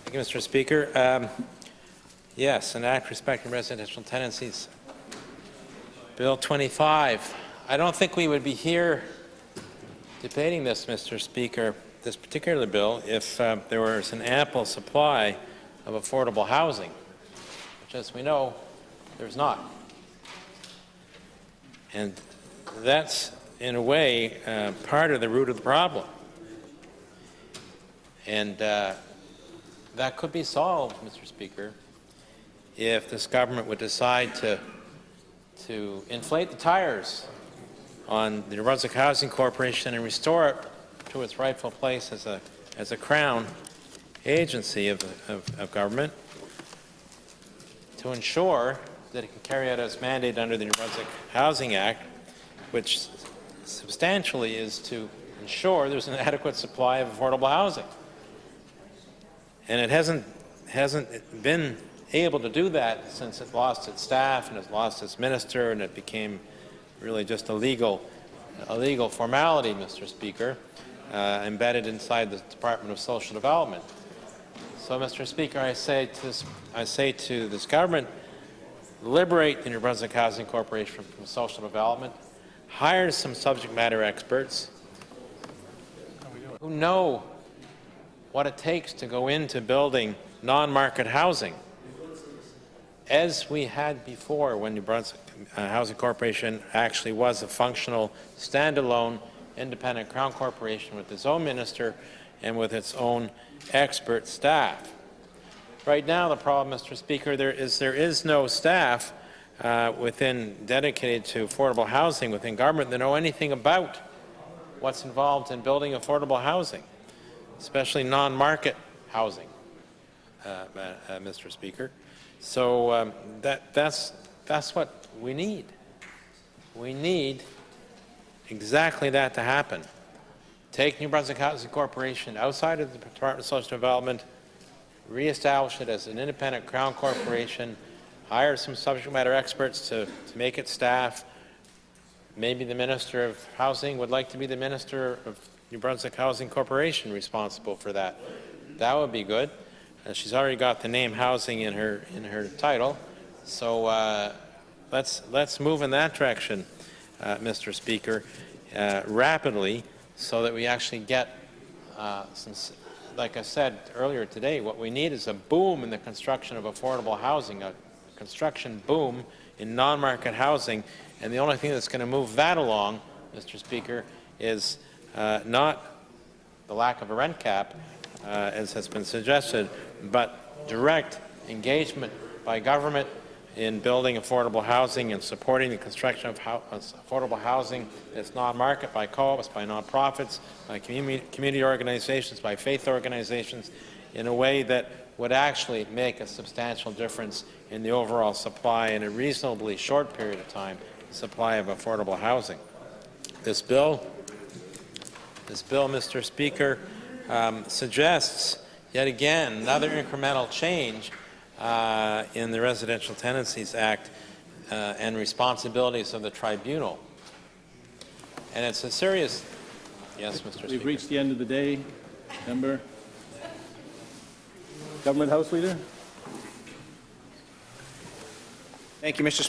Thank you, Mr. Speaker. Yes, an act respecting residential tenancies. Bill 25. I don't think we would be here debating this, Mr. Speaker, this particular bill, if there was an ample supply of affordable housing, which, as we know, there's not. And that's, in a way, part of the root of the problem. And that could be solved, Mr. Speaker, if this government would decide to inflate the tires on the New Brunswick Housing Corporation and restore it to its rightful place as a crown agency of government, to ensure that it can carry out its mandate under the New Brunswick Housing Act, which substantially is to ensure there's an adequate supply of affordable housing. And it hasn't been able to do that since it lost its staff and it lost its minister, and it became really just a legal formality, Mr. Speaker, embedded inside the Department of Social Development. So, Mr. Speaker, I say to this government, liberate the New Brunswick Housing Corporation from social development, hire some subject matter experts who know what it takes to go into building non-market housing, as we had before when New Brunswick Housing Corporation actually was a functional, standalone, independent Crown Corporation with its own minister and with its own expert staff. Right now, the problem, Mr. Speaker, there is no staff dedicated to affordable housing within government that know anything about what's involved in building affordable housing, especially non-market housing, Mr. Speaker. So that's what we need. We need exactly that to happen. Take New Brunswick Housing Corporation outside of the Department of Social Development, reestablish it as an independent Crown Corporation, hire some subject matter experts to make it staff. Maybe the Minister of Housing would like to be the Minister of New Brunswick Housing Corporation responsible for that. That would be good. She's already got the name housing in her title, so let's move in that direction, Mr. Speaker, rapidly, so that we actually get some. Like I said earlier today, what we need is a boom in the construction of affordable housing, a construction boom in non-market housing, and the only thing that's going to move that along, Mr. Speaker, is not the lack of a rent cap, as has been suggested, but direct engagement by government in building affordable housing and supporting the construction of affordable housing that's non-market, by co-ops, by non-profits, by community organizations, by faith organizations, in a way that would actually make a substantial difference in the overall supply in a reasonably short period of time, supply of affordable housing. This bill, Mr. Speaker, suggests yet again another incremental change in the Residential Tenancies Act and responsibilities of the tribunal. And it's a serious... Yes, Mr. Speaker. We've reached the end of the day. Member. Government House Leader. Thank you, Mr.